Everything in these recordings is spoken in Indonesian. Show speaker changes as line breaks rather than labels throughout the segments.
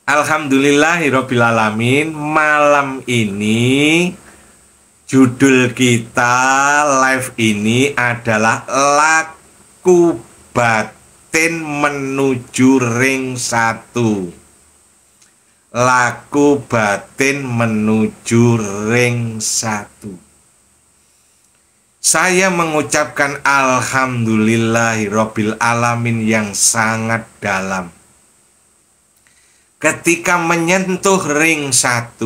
Alhamdulillahirobbilalamin. Malam ini judul kita live ini adalah Laku Batin Menuju Ring 1. Laku batin menuju ring 1. Saya mengucapkan alhamdulillahirabbil alamin yang sangat dalam ketika menyentuh ring 1.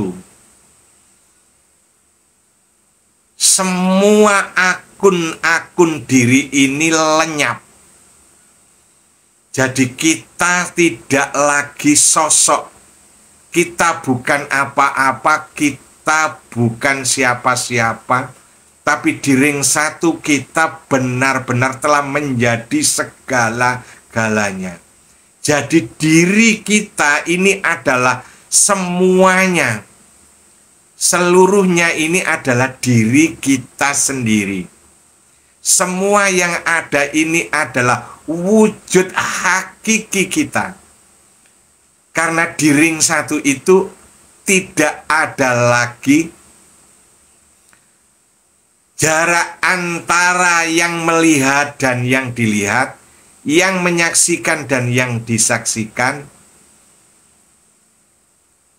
Semua akun-akun diri ini lenyap. Jadi kita tidak lagi sosok, kita bukan apa-apa, kita bukan siapa-siapa, tapi di ring 1 kita benar-benar telah menjadi segala-galanya. Jadi diri kita ini adalah semuanya. Seluruhnya ini adalah diri kita sendiri. Semua yang ada ini adalah wujud hakiki kita. Karena di ring 1 itu tidak ada lagi jarak antara yang melihat dan yang dilihat, yang menyaksikan dan yang disaksikan,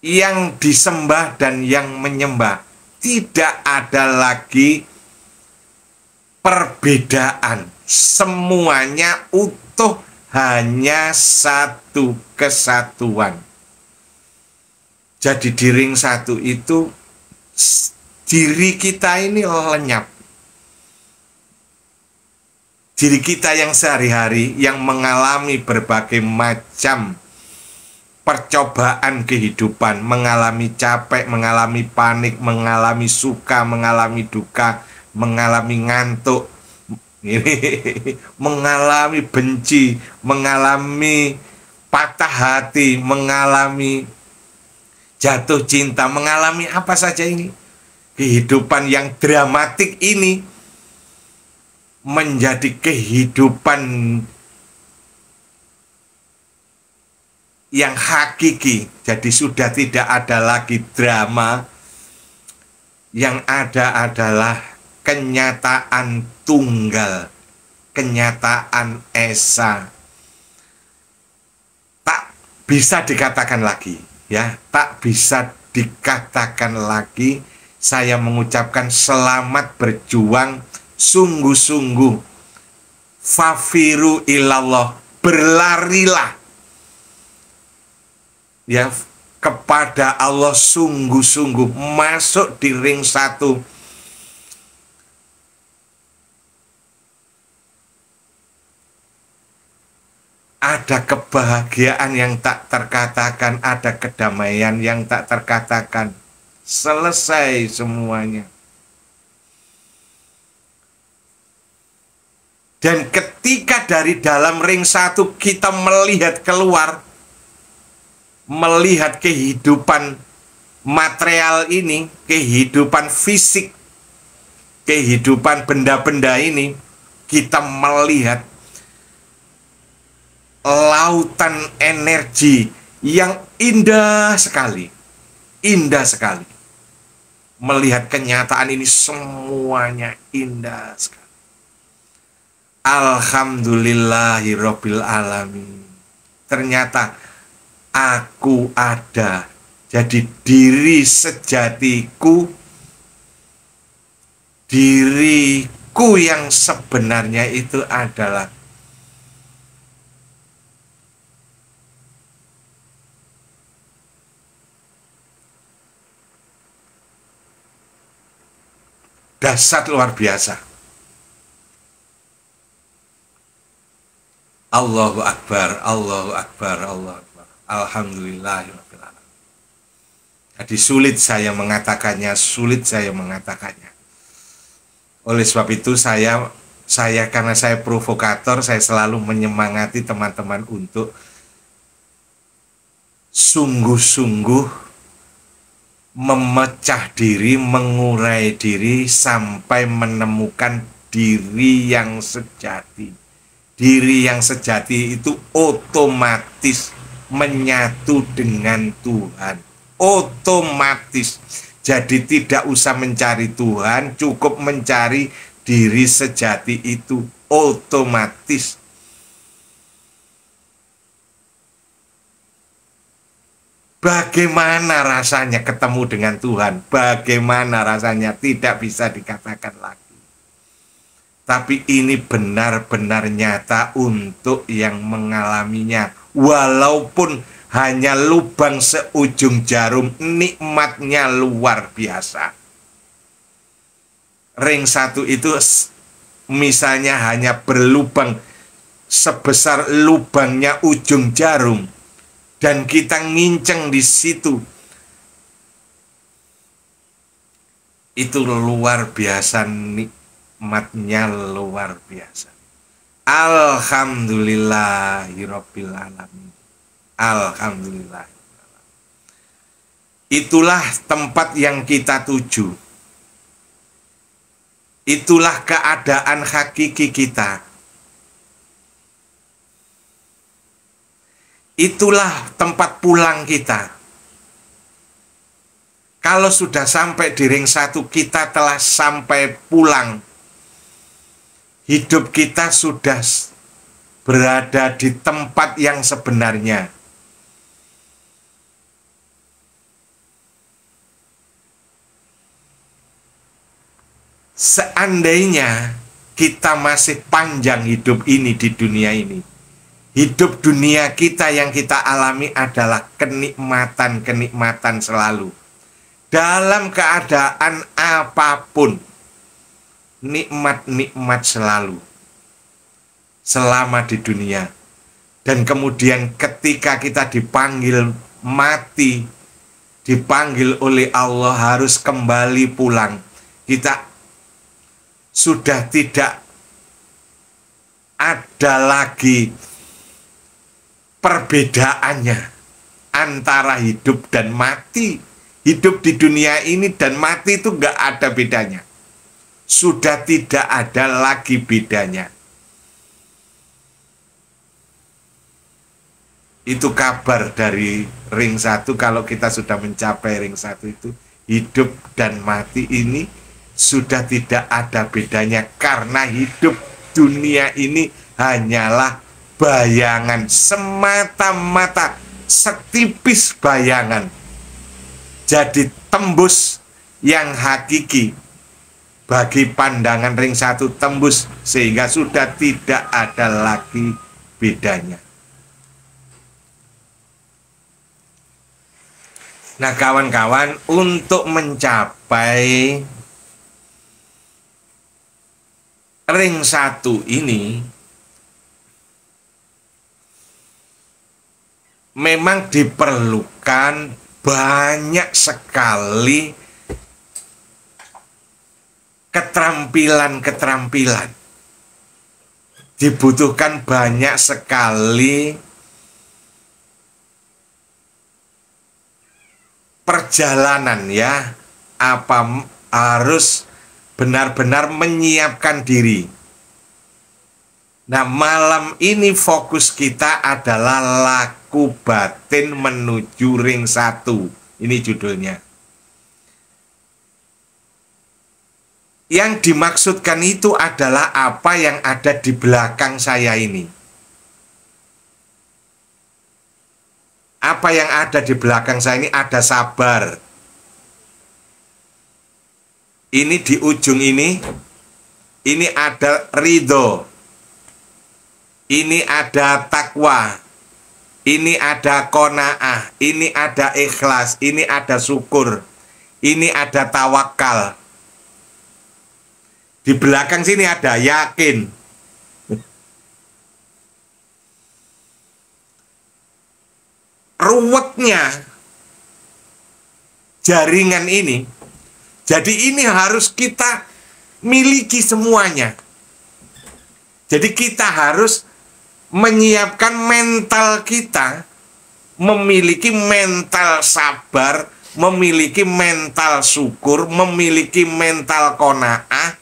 yang disembah dan yang menyembah. Tidak ada lagi perbedaan. Semuanya utuh, hanya satu kesatuan. Jadi di ring 1 itu diri kita ini lenyap. Diri kita yang sehari-hari yang mengalami berbagai macam percobaan kehidupan, mengalami capek, mengalami panik, mengalami suka, mengalami duka, mengalami ngantuk, mengalami benci, mengalami patah hati, mengalami jatuh cinta, mengalami apa saja ini. Kehidupan yang dramatik ini menjadi kehidupan yang hakiki. Jadi sudah tidak ada lagi drama, yang ada adalah kenyataan tunggal, kenyataan esa. Tak bisa dikatakan lagi, ya, tak bisa dikatakan lagi. Saya mengucapkan selamat berjuang sungguh-sungguh. Fafiru ilallah, berlarilah ya kepada Allah sungguh-sungguh, masuk di ring 1. Ada kebahagiaan yang tak terkatakan, ada kedamaian yang tak terkatakan. Selesai semuanya. Dan ketika dari dalam ring 1 kita melihat keluar, melihat kehidupan material ini, kehidupan fisik, kehidupan benda-benda ini, kita melihat lautan energi yang indah sekali. Indah sekali. Melihat kenyataan ini semuanya indah sekali. Alhamdulillahirabbil alamin. Ternyata aku ada. Jadi diri sejatiku, diriku yang sebenarnya itu adalah dahsyat luar biasa. Allahu Akbar, Allahu Akbar, Allahu Akbar. Alhamdulillahirabbil alamin. Jadi sulit saya mengatakannya, sulit saya mengatakannya. Oleh sebab itu saya karena saya provokator, saya selalu menyemangati teman-teman untuk sungguh-sungguh memecah diri, mengurai diri sampai menemukan diri yang sejati. Diri yang sejati itu otomatis menyatu dengan Tuhan. Otomatis. Jadi tidak usah mencari Tuhan, cukup mencari diri sejati itu. Otomatis. Bagaimana rasanya ketemu dengan Tuhan? Bagaimana rasanya? Tidak bisa dikatakan lagi. Tapi ini benar-benar nyata untuk yang mengalaminya. Walaupun hanya lubang seujung jarum, nikmatnya luar biasa. Ring 1 itu misalnya hanya berlubang sebesar lubangnya ujung jarum. Dan kita nginceng di situ. Itu luar biasa, nikmatnya luar biasa. Alhamdulillahirabbil alamin. Alhamdulillah. Itulah tempat yang kita tuju. Itulah keadaan hakiki kita. Itulah tempat pulang kita. Kalau sudah sampai di ring 1, kita telah sampai pulang. Hidup kita sudah berada di tempat yang sebenarnya. Seandainya kita masih panjang hidup ini di dunia ini, hidup dunia kita yang kita alami adalah kenikmatan-kenikmatan selalu. Dalam keadaan apapun, nikmat-nikmat selalu. Selama di dunia. Dan kemudian ketika kita dipanggil mati, dipanggil oleh Allah harus kembali pulang, kita sudah tidak ada lagi perbedaannya antara hidup dan mati. Hidup di dunia ini dan mati itu nggak ada bedanya. Sudah tidak ada lagi bedanya. Itu kabar dari ring 1. Kalau kita sudah mencapai ring 1 itu, hidup dan mati ini sudah tidak ada bedanya, karena hidup dunia ini hanyalah bayangan, semata-mata setipis bayangan. Jadi tembus yang hakiki bagi pandangan ring 1, tembus sehingga sudah tidak ada lagi bedanya. Nah kawan-kawan, untuk mencapai ring 1 ini memang diperlukan banyak sekali keterampilan-keterampilan. Dibutuhkan banyak sekali perjalanan ya. Apa harus benar-benar menyiapkan diri. Nah, malam ini fokus kita adalah laku batin menuju ring 1. Ini judulnya. Yang dimaksudkan itu adalah apa yang ada di belakang saya ini. Apa yang ada di belakang saya ini? Ada sabar. Ini di ujung ini ada ridho, ini ada takwa, ini ada qanaah, ini ada ikhlas, ini ada syukur, ini ada tawakal. Di belakang sini ada yakin. Ruwetnya jaringan ini. Jadi ini harus kita miliki semuanya. Jadi kita harus menyiapkan mental kita, memiliki mental sabar, memiliki mental syukur, memiliki mental qanaah,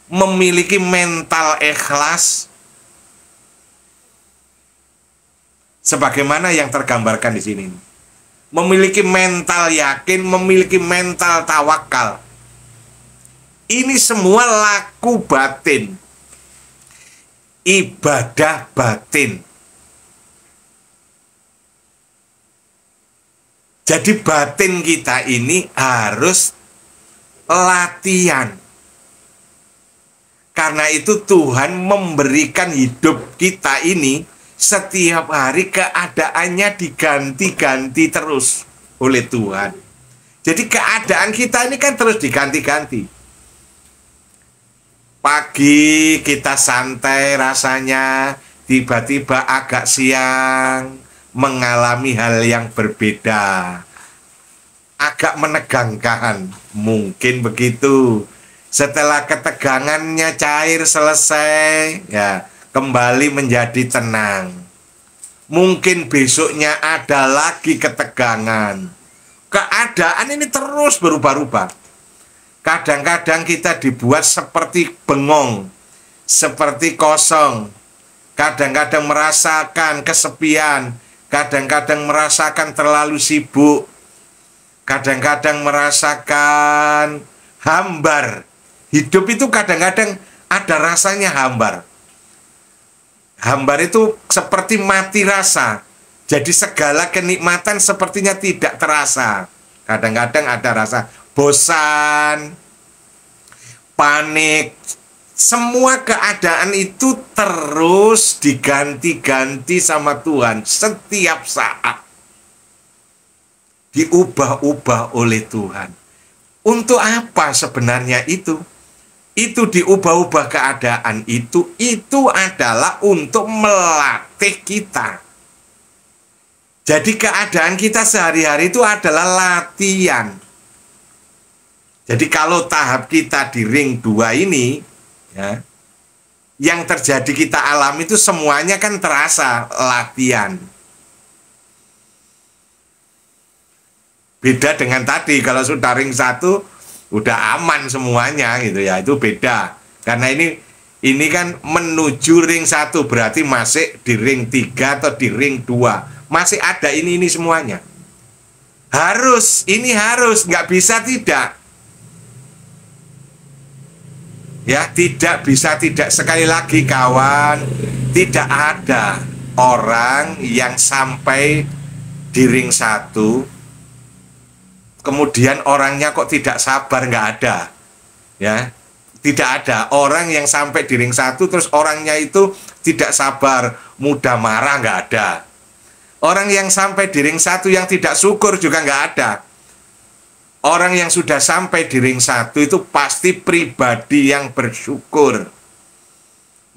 memiliki mental ikhlas. Sebagaimana yang tergambarkan di sini. Memiliki mental yakin, memiliki mental tawakal. Ini semua laku batin. Ibadah batin. Jadi batin kita ini harus latihan. Karena itu Tuhan memberikan hidup kita ini setiap hari keadaannya diganti-ganti terus oleh Tuhan. Jadi keadaan kita ini kan terus diganti-ganti. Pagi kita santai rasanya, tiba-tiba agak siang mengalami hal yang berbeda, agak menegangkan, mungkin begitu. Setelah ketegangannya cair selesai, ya kembali menjadi tenang. Mungkin besoknya ada lagi ketegangan. Keadaan ini terus berubah-ubah. Kadang-kadang kita dibuat seperti bengong, seperti kosong. Kadang-kadang merasakan kesepian. Kadang-kadang merasakan terlalu sibuk. Kadang-kadang merasakan hambar. Hidup itu kadang-kadang ada rasanya hambar. Hambar itu seperti mati rasa. Jadi segala kenikmatan sepertinya tidak terasa. Kadang-kadang ada rasa bosan, panik. Semua keadaan itu terus diganti-ganti sama Tuhan setiap saat. Diubah-ubah oleh Tuhan. Untuk apa sebenarnya itu? Itu diubah-ubah keadaan itu adalah untuk melatih kita. Jadi keadaan kita sehari-hari itu adalah latihan. Jadi kalau tahap kita di ring 2 ini, ya, yang terjadi kita alami itu semuanya kan terasa latihan. Beda dengan tadi, kalau sudah ring 1 udah aman semuanya gitu ya, itu beda. Karena ini kan menuju ring 1, berarti masih di ring 3 atau di ring 2. Masih ada ini semuanya. Harus, nggak bisa tidak. Ya, tidak bisa tidak. Sekali lagi kawan, tidak ada orang yang sampai di ring 1 kemudian orangnya kok tidak sabar, nggak ada. Ya, tidak ada orang yang sampai di ring 1 terus orangnya itu tidak sabar, mudah marah, nggak ada. Orang yang sampai di ring 1 yang tidak syukur juga nggak ada. Orang yang sudah sampai di ring 1 itu pasti pribadi yang bersyukur.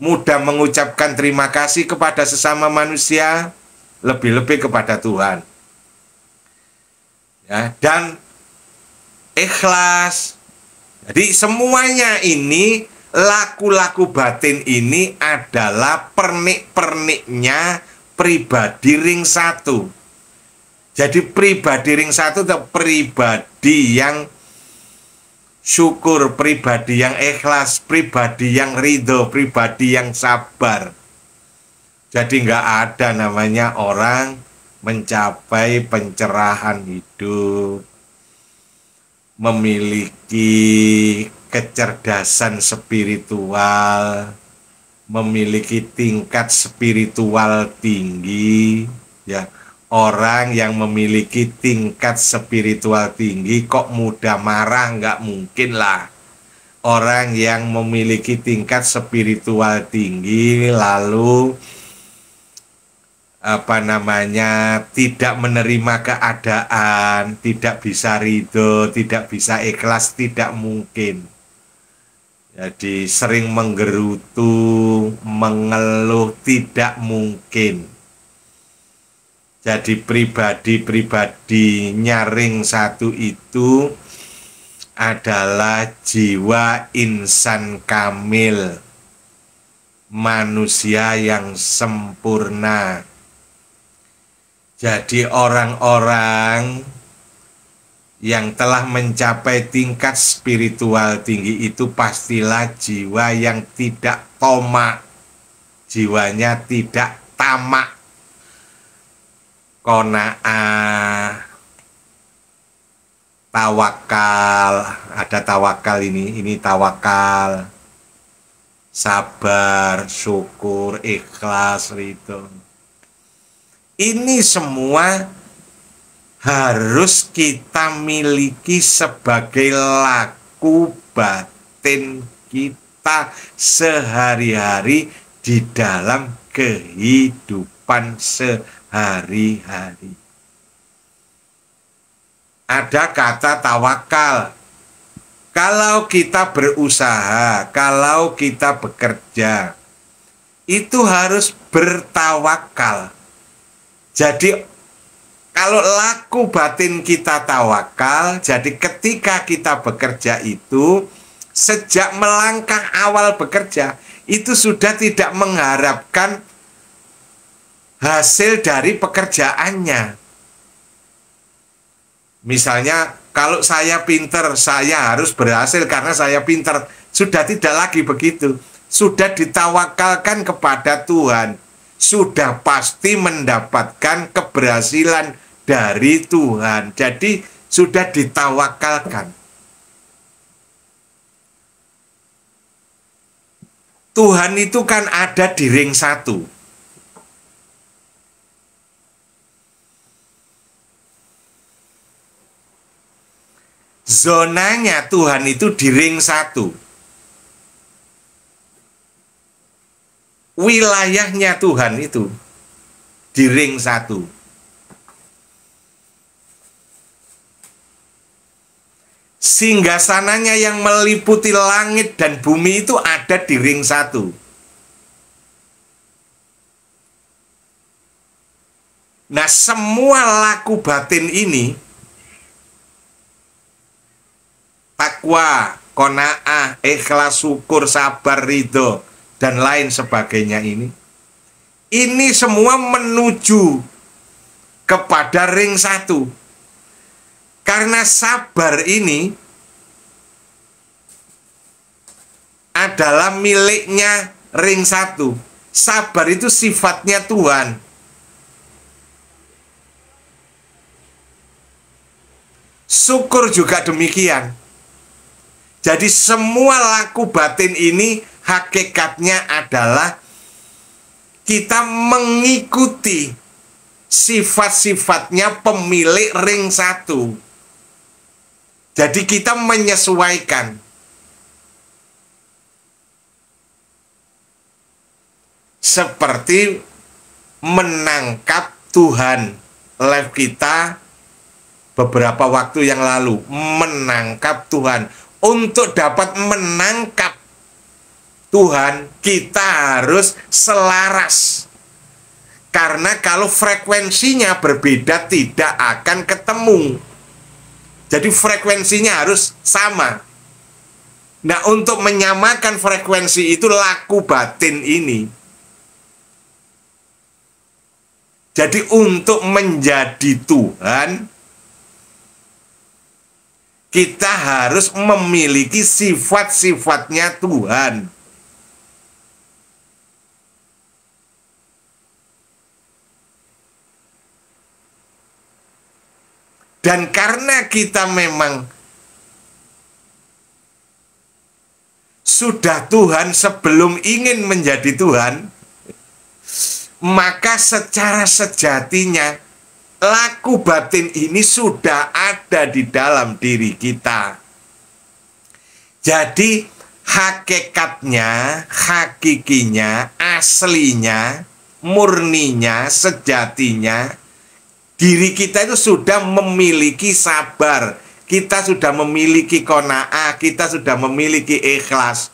Mudah mengucapkan terima kasih kepada sesama manusia, lebih-lebih kepada Tuhan. Ya, dan ikhlas. Jadi semuanya ini, laku-laku batin ini adalah pernik-perniknya pribadi ring 1. Jadi pribadi ring 1 itu pribadi yang syukur, pribadi yang ikhlas, pribadi yang ridho, pribadi yang sabar. Jadi nggak ada namanya orang mencapai pencerahan hidup, memiliki kecerdasan spiritual, memiliki tingkat spiritual tinggi, ya. Orang yang memiliki tingkat spiritual tinggi kok mudah marah, nggak mungkin lah. Orang yang memiliki tingkat spiritual tinggi lalu tidak menerima keadaan, tidak bisa ridho, tidak bisa ikhlas, tidak mungkin. Jadi sering menggerutu, mengeluh, tidak mungkin. Jadi pribadi ring 1 itu adalah jiwa insan kamil, manusia yang sempurna. Jadi orang-orang yang telah mencapai tingkat spiritual tinggi itu pastilah jiwa yang tidak tomak, jiwanya tidak tamak. qanaah, tawakal, ada tawakal ini tawakal, sabar, syukur, ikhlas, ridho. Ini semua harus kita miliki sebagai laku batin kita sehari-hari di dalam kehidupan sehari-hari. Ada kata tawakal. Kalau kita berusaha, kalau kita bekerja, itu harus bertawakal. Jadi kalau laku batin kita tawakal, jadi ketika kita bekerja itu, sejak melangkah awal bekerja, itu sudah tidak mengharapkan hasil dari pekerjaannya. Misalnya, kalau saya pinter, saya harus berhasil karena saya pinter. Sudah tidak lagi begitu. Sudah ditawakalkan kepada Tuhan. Sudah pasti mendapatkan keberhasilan dari Tuhan. Jadi sudah ditawakalkan. Tuhan itu kan ada di ring 1. Zonanya Tuhan itu di ring 1. Wilayahnya Tuhan itu di ring 1. Singgasananya yang meliputi langit dan bumi itu ada di ring 1. Nah, semua laku batin ini, takwa, qanaah, ikhlas, syukur, sabar, ridho, dan lain sebagainya ini semua menuju kepada ring 1. Karena sabar ini adalah miliknya ring 1. Sabar itu sifatnya Tuhan. Syukur juga demikian. Jadi semua laku batin ini hakikatnya adalah kita mengikuti sifat-sifatnya pemilik ring 1. Jadi kita menyesuaikan. Seperti menangkap Tuhan. Live kita beberapa waktu yang lalu. Menangkap Tuhan. Untuk dapat menangkap Tuhan, kita harus selaras. Karena kalau frekuensinya berbeda, tidak akan ketemu. Jadi frekuensinya harus sama. Nah, untuk menyamakan frekuensi itu laku batin ini. Jadi untuk menjadi Tuhan, kita harus memiliki sifat-sifatnya Tuhan. Dan karena kita memang sudah Tuhan sebelum ingin menjadi Tuhan, maka secara sejatinya laku batin ini sudah ada di dalam diri kita. Jadi hakikatnya, hakikinya, aslinya, murninya, sejatinya, diri kita itu sudah memiliki sabar, kita sudah memiliki qanaah, kita sudah memiliki ikhlas.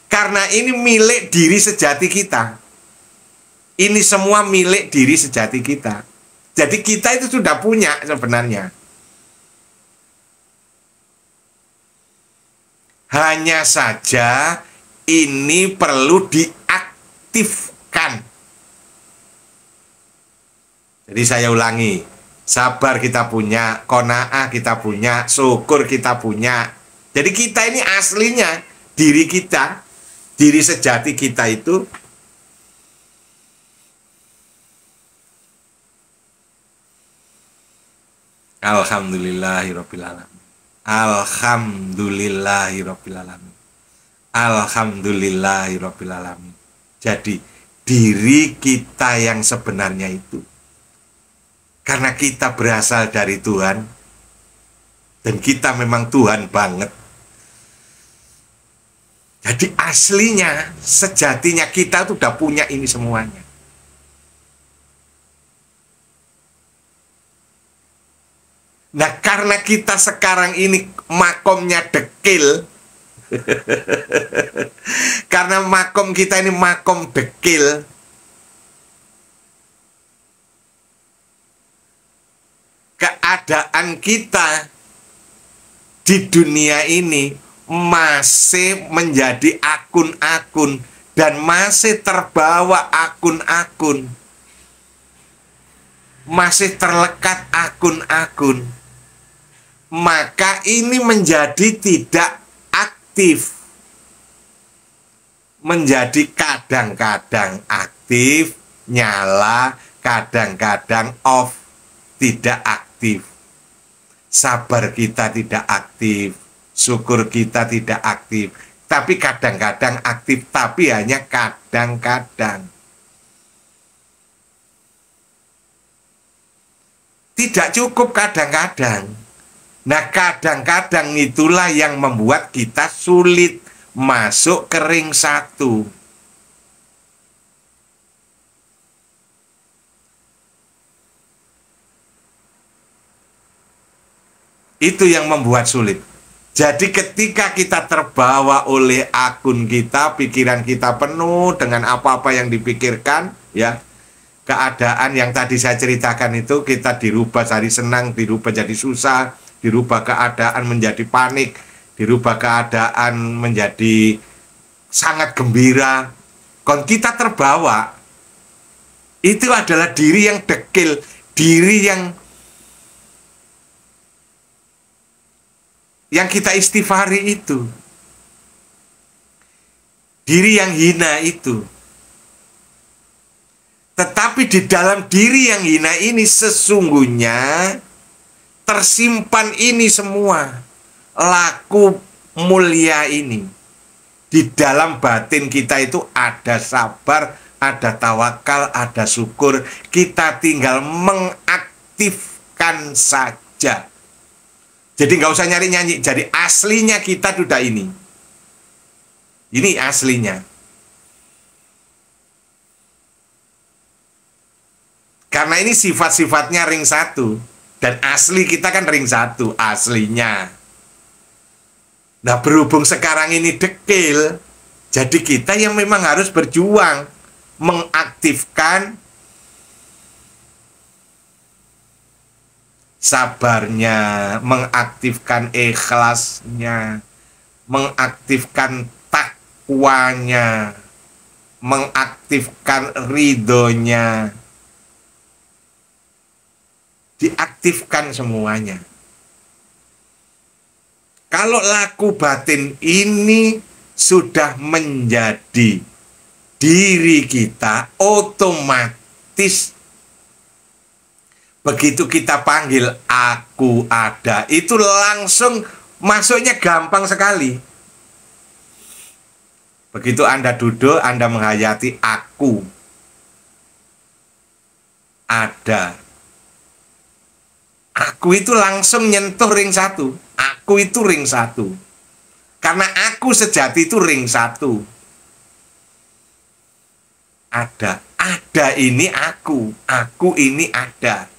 Karena ini milik diri sejati kita. Ini semua milik diri sejati kita. Jadi kita itu sudah punya sebenarnya. Hanya saja ini perlu diaktifkan. Jadi saya ulangi, sabar kita punya, qanaah kita punya, syukur kita punya. Jadi kita ini aslinya, diri kita, diri sejati kita itu Alhamdulillahirabbil alamin. Alhamdulillahirabbil alamin. Alhamdulillahirabbil alamin. Jadi diri kita yang sebenarnya itu, karena kita berasal dari Tuhan dan kita memang Tuhan banget. Jadi aslinya, sejatinya kita tuh udah punya ini semuanya. Nah, karena kita sekarang ini makomnya dekil, karena makom kita ini makom dekil, keadaan kita di dunia ini masih menjadi akun-akun dan masih terbawa akun-akun, masih terlekat akun-akun. Maka ini menjadi tidak aktif, menjadi kadang-kadang aktif, nyala, kadang-kadang off, tidak aktif. Sabar kita tidak aktif, syukur kita tidak aktif, tapi kadang-kadang aktif, tapi hanya kadang-kadang. Tidak cukup kadang-kadang. Nah, kadang-kadang itulah yang membuat kita sulit masuk ke ring 1. Itu yang membuat sulit. Jadi ketika kita terbawa oleh akun kita, pikiran kita penuh dengan apa-apa yang dipikirkan, ya, keadaan yang tadi saya ceritakan itu, kita dirubah dari senang, dirubah jadi susah, dirubah keadaan menjadi panik, dirubah keadaan menjadi sangat gembira. Kon kita terbawa, itu adalah diri yang dekil, diri yang kita istighfari itu, diri yang hina itu. Tetapi di dalam diri yang hina ini sesungguhnya tersimpan ini semua, laku mulia ini. Di dalam batin kita itu ada sabar, ada tawakal, ada syukur. Kita tinggal mengaktifkan saja. Jadi nggak usah nyari-nyanyi. Jadi aslinya kita sudah ini. Ini aslinya. Karena ini sifat-sifatnya ring 1. Dan asli kita kan ring 1, aslinya. Nah, berhubung sekarang ini dekil, jadi kita yang memang harus berjuang mengaktifkan sabarnya, mengaktifkan ikhlasnya, mengaktifkan takwanya, mengaktifkan ridhonya. Diaktifkan semuanya. Kalau laku batin ini sudah menjadi diri kita, otomatis begitu kita panggil aku ada, itu langsung masuknya gampang sekali. Begitu Anda duduk, Anda menghayati aku ada. Aku itu langsung nyentuh ring 1. Aku itu ring 1. Karena aku sejati itu ring 1. Ada. Ada ini aku. Aku ini ada.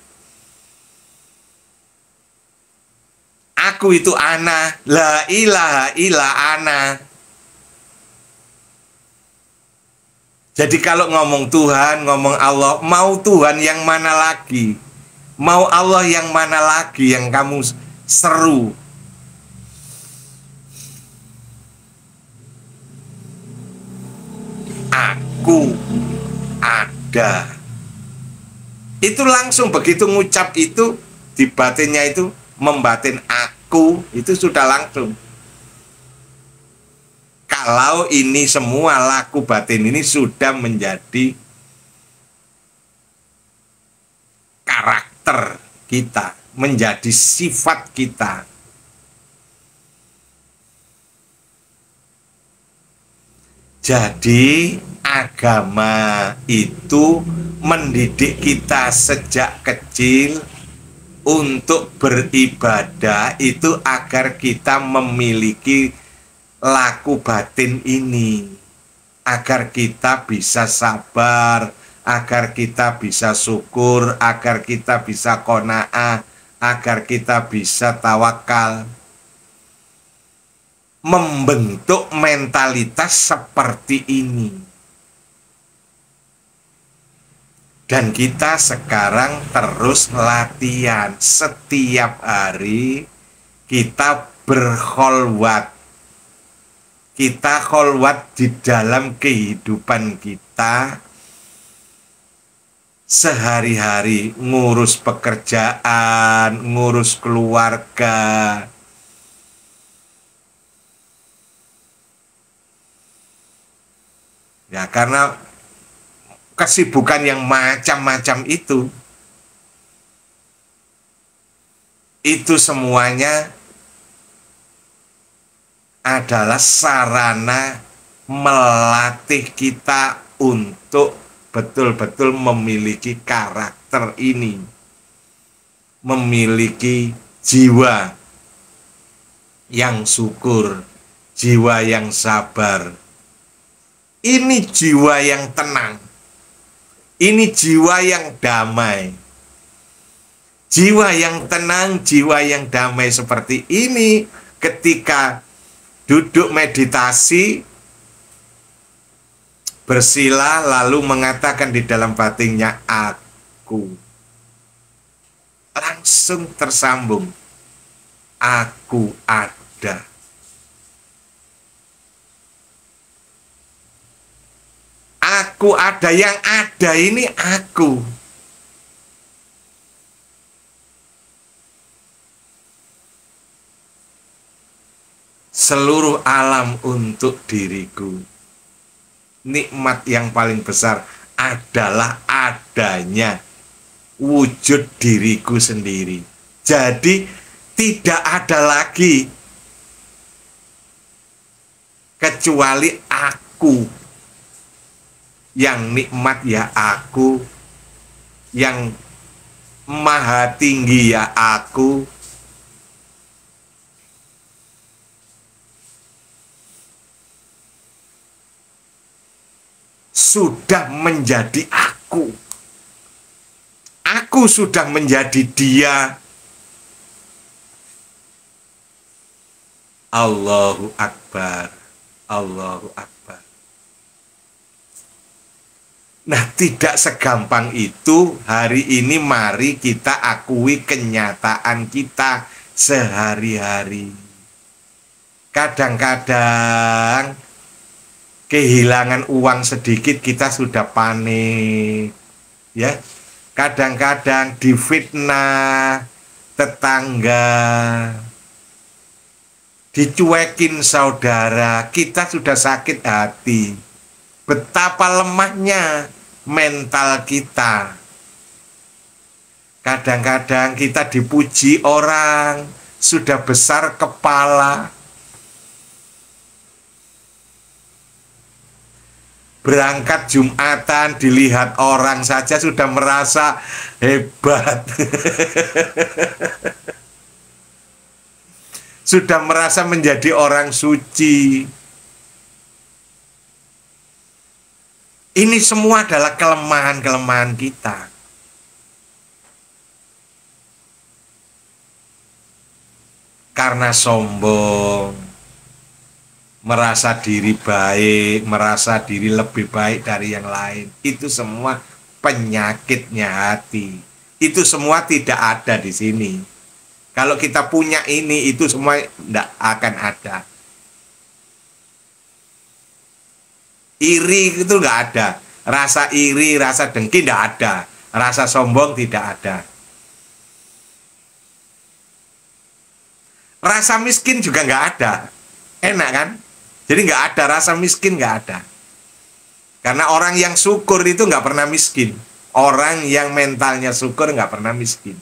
Aku itu ana. La ilaha illa ana. Jadi kalau ngomong Tuhan, ngomong Allah, mau Tuhan yang mana lagi? Mau Allah yang mana lagi yang kamu seru? Aku ada. Itu langsung begitu ngucap itu, di batinnya itu membatin aku, itu sudah langsung. Kalau ini semua laku batin ini sudah menjadi karakter kita, menjadi sifat kita. Jadi agama itu mendidik kita sejak kecil untuk beribadah itu agar kita memiliki laku batin ini, agar kita bisa sabar, agar kita bisa syukur, agar kita bisa qanaah, agar kita bisa tawakal. Membentuk mentalitas seperti ini. Dan kita sekarang terus latihan. Setiap hari kita berkholwat. Kita kholwat di dalam kehidupan kita sehari-hari, ngurus pekerjaan, ngurus keluarga. Ya, karena kesibukan yang macam-macam itu semuanya adalah sarana melatih kita untuk betul-betul memiliki karakter ini, memiliki jiwa yang syukur, jiwa yang sabar. Ini jiwa yang tenang. Ini jiwa yang damai. Jiwa yang tenang, jiwa yang damai seperti ini ketika duduk meditasi, bersila lalu mengatakan di dalam batinnya aku. Langsung tersambung. Aku ada. Aku ada, yang ada ini aku. Seluruh alam untuk diriku. Nikmat yang paling besar adalah adanya wujud diriku sendiri. Jadi tidak ada lagi kecuali aku. Yang nikmat ya aku, yang maha tinggi ya aku. Sudah menjadi aku. Aku sudah menjadi dia. Allahu Akbar. Allahu Akbar. Nah, tidak segampang itu. Hari ini mari kita akui kenyataan kita sehari-hari. Kadang-kadang kehilangan uang sedikit kita sudah panik. Ya. Kadang-kadang difitnah tetangga, dicuekin saudara, kita sudah sakit hati. Betapa lemahnya mental kita. Kadang-kadang kita dipuji orang, sudah besar kepala. Berangkat Jumatan, dilihat orang saja sudah merasa hebat. Sudah merasa menjadi orang suci. Ini semua adalah kelemahan-kelemahan kita. Karena sombong, merasa diri baik, merasa diri lebih baik dari yang lain. Itu semua penyakitnya hati. Itu semua tidak ada di sini. Kalau kita punya ini, itu semua tidak akan ada. Iri itu nggak ada. Rasa iri, rasa dengki tidak ada. Rasa sombong tidak ada. Rasa miskin juga nggak ada. Enak kan? Jadi nggak ada rasa miskin, nggak ada. Karena orang yang syukur itu nggak pernah miskin. Orang yang mentalnya syukur nggak pernah miskin.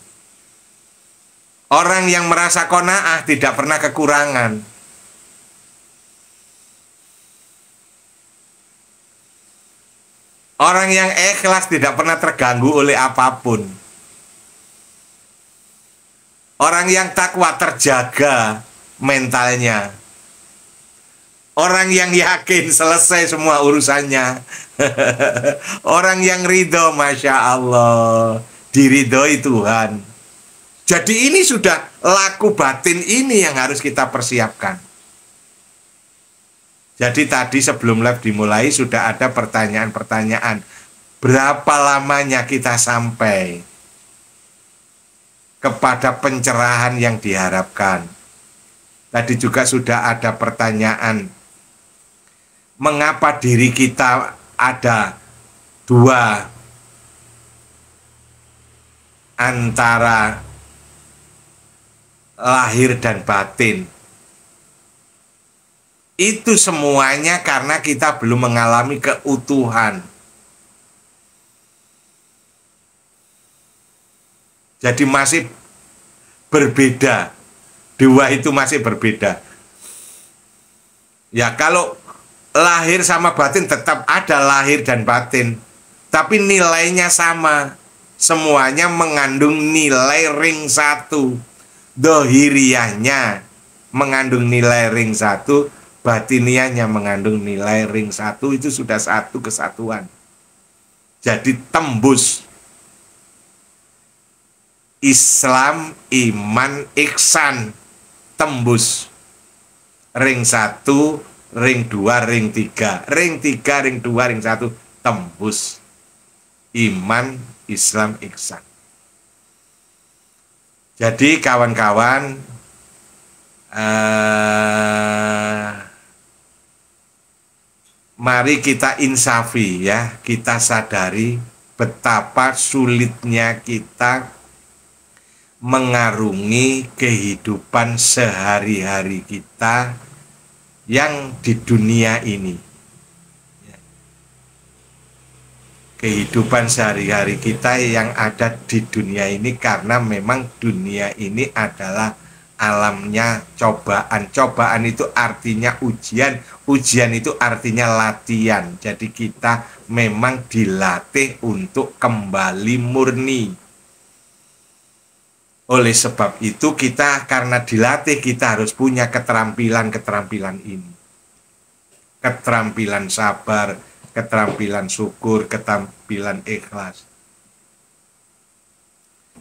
Orang yang merasa qanaah tidak pernah kekurangan. Orang yang ikhlas tidak pernah terganggu oleh apapun. Orang yang takwa terjaga mentalnya. Orang yang yakin selesai semua urusannya. Orang yang ridho, Masya Allah, diridhoi Tuhan. Jadi ini sudah laku batin ini yang harus kita persiapkan. Jadi tadi sebelum live dimulai sudah ada pertanyaan-pertanyaan. Berapa lamanya kita sampai kepada pencerahan yang diharapkan? Tadi juga sudah ada pertanyaan. Mengapa diri kita ada dua antara lahir dan batin? Itu semuanya karena kita belum mengalami keutuhan. Jadi masih berbeda. Dua itu masih berbeda. Ya kalau lahir sama batin tetap ada lahir dan batin. Tapi nilainya sama. Semuanya mengandung nilai ring satu. Dohiriyahnya mengandung nilai ring satu. Batiniahnya mengandung nilai ring satu. Itu sudah satu kesatuan. Jadi tembus. Islam, iman, ihsan, tembus. Ring 1, ring 2, ring 3. Ring 3, ring 2, ring 1, tembus. Iman, Islam, ihsan. Jadi kawan-kawan, mari kita insafi ya, kita sadari betapa sulitnya kita mengarungi kehidupan sehari-hari kita yang di dunia ini. Kehidupan sehari-hari kita yang ada di dunia ini karena memang dunia ini adalah alamnya cobaan. Cobaan itu artinya ujian, ujian itu artinya latihan. Jadi kita memang dilatih untuk kembali murni. Oleh sebab itu kita karena dilatih kita harus punya keterampilan-keterampilan ini. Keterampilan sabar, keterampilan syukur, keterampilan ikhlas.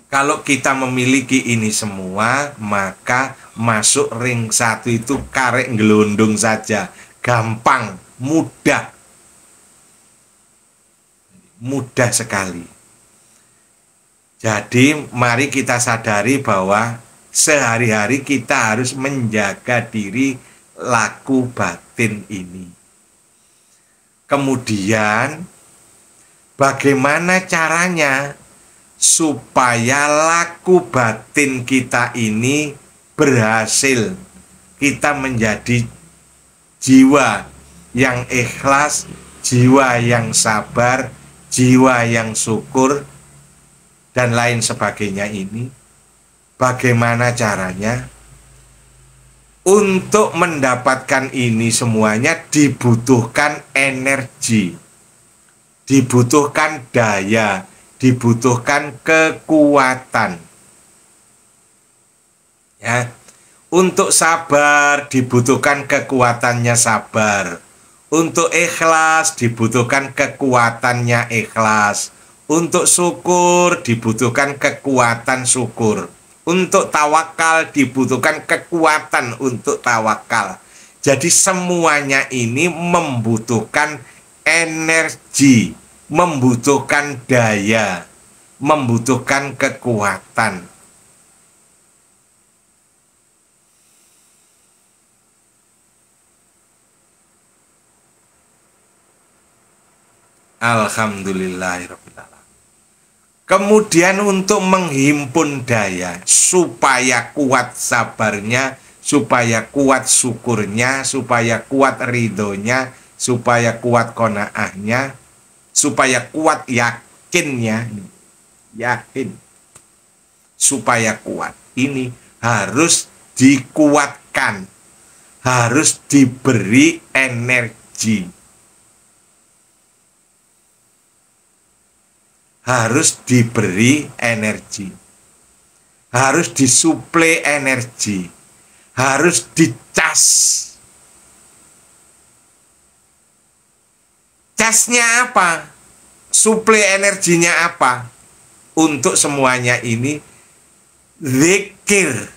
Kalau kita memiliki ini semua, maka masuk ring 1 itu karek gelundung saja. Gampang, mudah. Mudah sekali. Jadi mari kita sadari bahwa sehari-hari kita harus menjaga diri laku batin ini. Kemudian bagaimana caranya supaya laku batin kita ini berhasil? Kita menjadi jiwa yang ikhlas, jiwa yang sabar, jiwa yang syukur, dan lain sebagainya ini. Bagaimana caranya? Untuk mendapatkan ini semuanya dibutuhkan energi, dibutuhkan daya, dibutuhkan kekuatan. Ya. Untuk sabar dibutuhkan kekuatannya sabar. Untuk ikhlas dibutuhkan kekuatannya ikhlas. Untuk syukur dibutuhkan kekuatan syukur. Untuk tawakal dibutuhkan kekuatan untuk tawakal. Jadi semuanya ini membutuhkan energi, membutuhkan daya, membutuhkan kekuatan. Alhamdulillahirabbil alamin. Kemudian untuk menghimpun daya supaya kuat sabarnya, supaya kuat syukurnya, supaya kuat ridhonya, supaya kuat qanaahnya, supaya kuat yakinnya, yakin, supaya kuat. Ini harus dikuatkan, harus diberi energi. Harus diberi energi. Harus disuplai energi. Harus dicas. Casnya apa? Suplai energinya apa? Untuk semuanya ini zikir.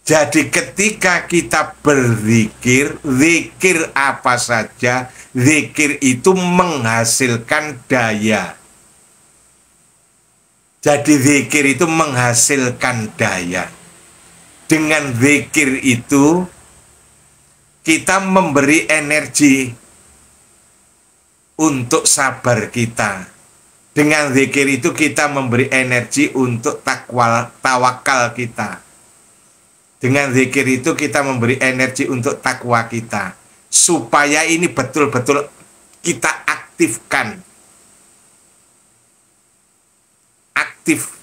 Jadi ketika kita berzikir, zikir apa saja, zikir itu menghasilkan daya. Jadi zikir itu menghasilkan daya. Dengan zikir itu kita memberi energi untuk sabar kita. Dengan zikir itu kita memberi energi untuk tawakal kita. Dengan zikir itu kita memberi energi untuk takwa kita. Supaya ini betul-betul kita aktifkan. Aktif.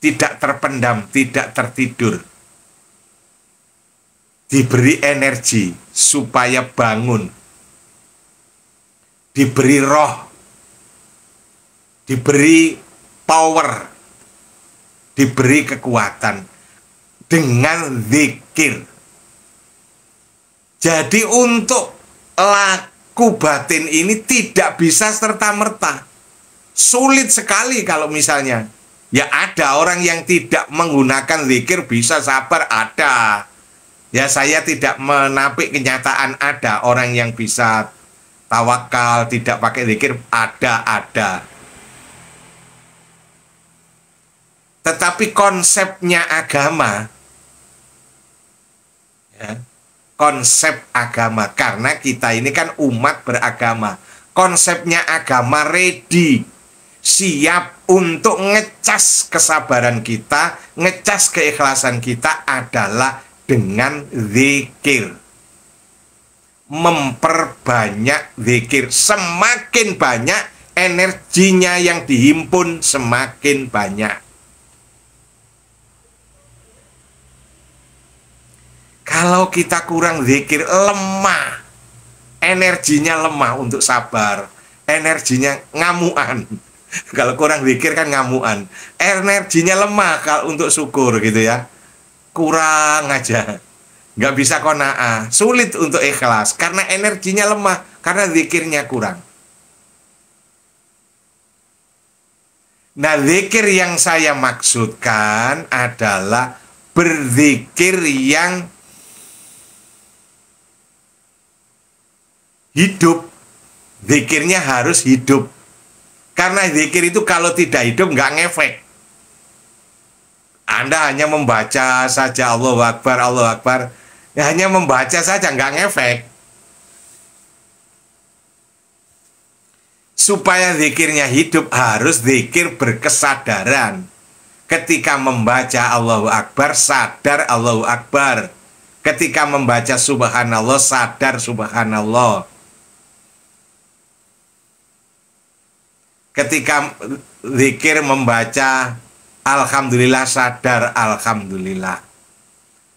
Tidak terpendam, tidak tertidur. Diberi energi supaya bangun. Diberi roh. Diberi power. Diberi kekuatan dengan zikir. Jadi untuk laku batin ini tidak bisa serta-merta. Sulit sekali kalau misalnya. Ya ada orang yang tidak menggunakan zikir bisa sabar, ada. Ya saya tidak menampik kenyataan, ada orang yang bisa tawakal tidak pakai zikir, ada. Tetapi konsepnya agama, ya, konsep agama, karena kita ini kan umat beragama, konsepnya agama ready, siap untuk ngecas kesabaran kita, ngecas keikhlasan kita adalah dengan zikir. Memperbanyak zikir, semakin banyak energinya yang dihimpun semakin banyak. Kalau kita kurang zikir, lemah. Energinya lemah untuk sabar. Energinya ngamuan. Kalau kurang zikir kan ngamuan. Energinya lemah kalau untuk syukur gitu ya. Kurang aja. Nggak bisa qanaah. Sulit untuk ikhlas. Karena energinya lemah. Karena zikirnya kurang. Nah, zikir yang saya maksudkan adalah berzikir yang hidup. Zikirnya harus hidup. Karena zikir itu kalau tidak hidup nggak ngefek. Anda hanya membaca saja Allahu Akbar, Allahu Akbar. Ya, hanya membaca saja nggak ngefek. Supaya zikirnya hidup harus zikir berkesadaran. Ketika membaca Allahu Akbar, sadar Allahu Akbar. Ketika membaca Subhanallah, sadar Subhanallah. Ketika zikir membaca Alhamdulillah, sadar Alhamdulillah.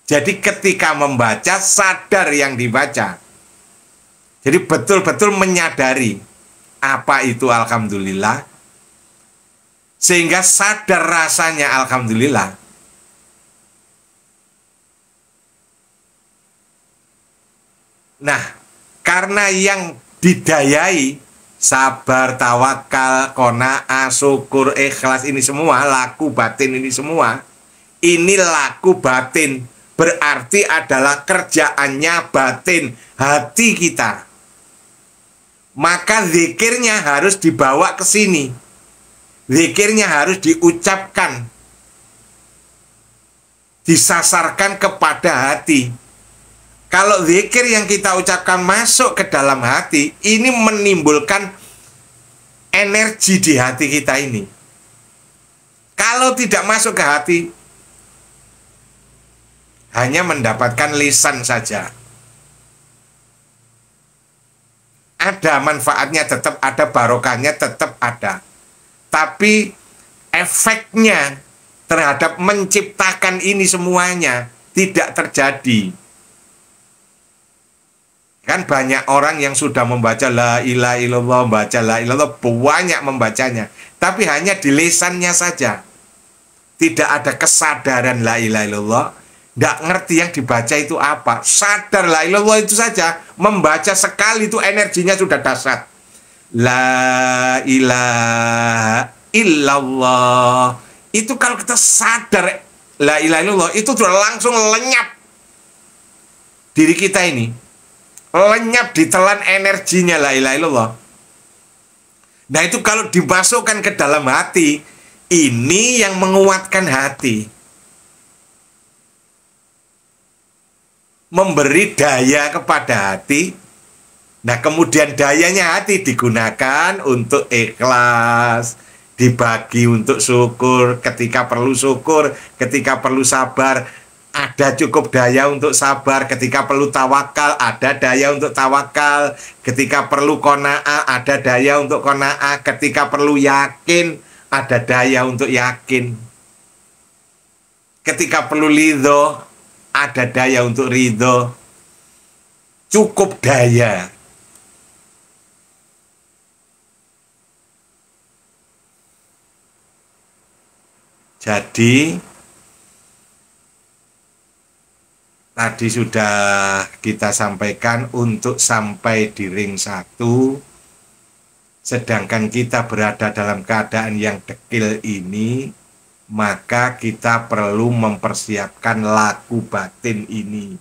Jadi ketika membaca, sadar yang dibaca. Jadi betul-betul menyadari apa itu Alhamdulillah. Sehingga sadar rasanya Alhamdulillah. Nah, karena yang didayai sabar, tawakal, qanaah, syukur, ikhlas ini semua, laku batin ini semua, ini laku batin, berarti adalah kerjaannya batin, hati kita. Maka zikirnya harus dibawa ke sini. Zikirnya harus diucapkan, disasarkan kepada hati. Kalau zikir yang kita ucapkan masuk ke dalam hati, ini menimbulkan energi di hati kita ini. Kalau tidak masuk ke hati, hanya mendapatkan lisan saja. Ada manfaatnya, tetap ada barokahnya, tetap ada. Tapi efeknya terhadap menciptakan ini semuanya tidak terjadi. Kan banyak orang yang sudah membaca la ilaha illallah, membaca la ilaha illallah, banyak membacanya, tapi hanya di lisannya saja. Tidak ada kesadaran la ilaha illallah, tidak ngerti yang dibaca itu apa. Sadar la ilaha illallah itu saja, membaca sekali itu energinya sudah dahsyat. La ilaha illallah. Itu kalau kita sadar la ilaha illallah, itu sudah langsung lenyap diri kita ini. Lenyap, ditelan energinya la ilaha illallah. Nah itu kalau dimasukkan ke dalam hati, ini yang menguatkan hati, memberi daya kepada hati. Nah kemudian dayanya hati digunakan untuk ikhlas, dibagi untuk syukur, ketika perlu syukur, ketika perlu sabar, ada cukup daya untuk sabar. Ketika perlu tawakal, ada daya untuk tawakal. Ketika perlu qanaah, ada daya untuk qanaah. Ketika perlu yakin, ada daya untuk yakin. Ketika perlu ridho, ada daya untuk ridho. Cukup daya. Jadi tadi sudah kita sampaikan untuk sampai di ring 1, sedangkan kita berada dalam keadaan yang dekil ini, maka kita perlu mempersiapkan laku batin ini.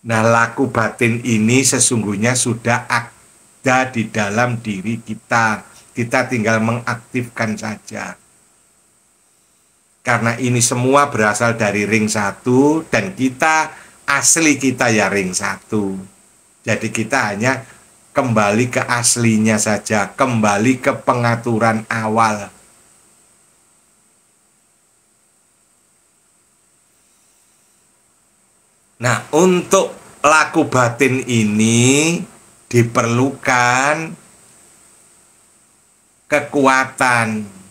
Nah, laku batin ini sesungguhnya sudah ada di dalam diri kita. Kita tinggal mengaktifkan saja. Karena ini semua berasal dari ring 1 dan kita asli kita ya ring 1. Jadi kita hanya kembali ke aslinya saja, kembali ke pengaturan awal. Nah, untuk laku batin ini diperlukan kekuatan.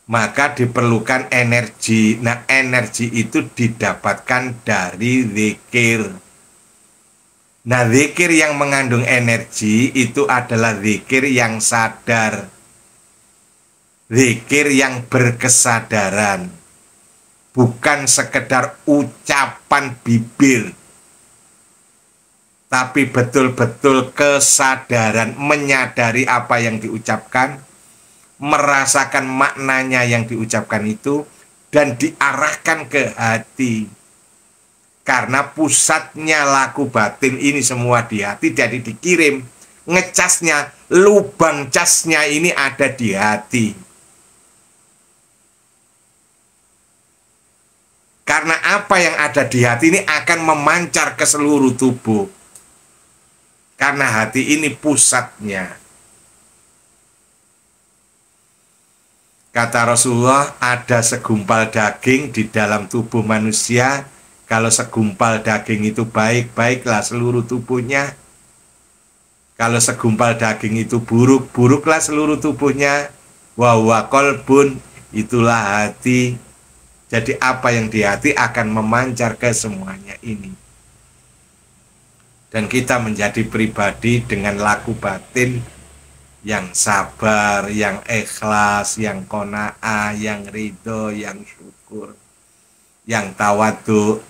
Maka diperlukan energi. Nah, energi itu didapatkan dari zikir. Nah, zikir yang mengandung energi itu adalah zikir yang sadar. Zikir yang berkesadaran. Bukan sekedar ucapan bibir. Tapi betul-betul kesadaran, menyadari apa yang diucapkan, merasakan maknanya yang diucapkan itu, dan diarahkan ke hati. Karena pusatnya laku batin ini semua di hati, jadi dikirim. Ngecasnya, lubang casnya ini ada di hati. Karena apa yang ada di hati ini akan memancar ke seluruh tubuh. Karena hati ini pusatnya. Kata Rasulullah, ada segumpal daging di dalam tubuh manusia. Kalau segumpal daging itu baik, baiklah seluruh tubuhnya. Kalau segumpal daging itu buruk, buruklah seluruh tubuhnya. Wa huwa qalbun, itulah hati. Jadi apa yang di hati akan memancar ke semuanya ini. Dan kita menjadi pribadi dengan laku batin yang sabar, yang ikhlas, yang qanaah, yang ridho, yang syukur, yang tawadhu.